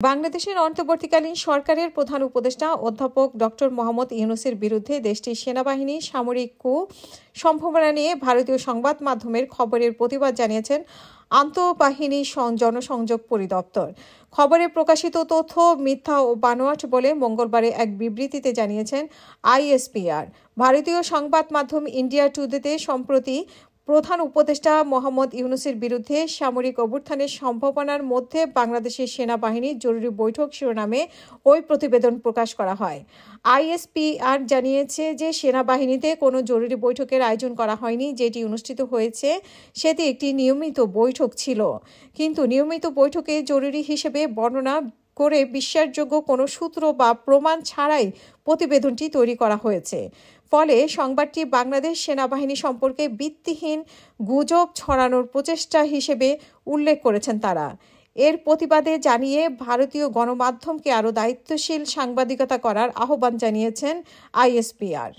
বাংলাদেশের অন্তর্বর্তীকালীন সরকারের প্রধান উপদেষ্টা অধ্যাপক ডক্টর মোহাম্মদ ইউনূসের বিরুদ্ধে দেশটির সেনাবাহিনী সামরিক কূ সম্ভাবনা নিয়ে ভারতীয় সংবাদ মাধ্যমের খবরের প্রতিবাদ জানিয়েছেন আন্তঃবাহিনী জনসংযোগ পরিদপ্তর। খবরে প্রকাশিত তথ্য মিথ্যা ও বানোয়াট বলে মঙ্গলবারে এক বিবৃতিতে জানিয়েছেন আইএসপিআর। ভারতীয় সংবাদ মাধ্যম ইন্ডিয়া টুডেতে সম্প্রতি প্রধান উপদেষ্টা মোহাম্মদ ইউনূসের বিরুদ্ধে সামরিক অভ্যুত্থানের সম্ভাবনার মধ্যে বাংলাদেশের সেনাবাহিনীর জরুরি বৈঠক শিরোনামে ওই প্রতিবেদন প্রকাশ করা হয়। আইএসপিআর জানিয়েছে যে সেনাবাহিনীতে কোনো জরুরি বৈঠকের আয়োজন করা হয়নি। যেটি অনুষ্ঠিত হয়েছে সেটি একটি নিয়মিত বৈঠক ছিল, কিন্তু নিয়মিত বৈঠকে জরুরি হিসেবে বর্ণনা করে বিশ্বাসযোগ্য কোনো সূত্র বা প্রমাণ ছাড়াই প্রতিবেদনটি তৈরি করা হয়েছে। ফলে সংবাদটি বাংলাদেশ সেনাবাহিনী সম্পর্কে ভিত্তিহীন গুজব ছড়ানোর প্রচেষ্টা হিসেবে উল্লেখ করেছেন তারা। এর প্রতিবাদে জানিয়ে ভারতীয় গণমাধ্যমকে আরও দায়িত্বশীল সাংবাদিকতা করার আহ্বান জানিয়েছেন আইএসপিআর।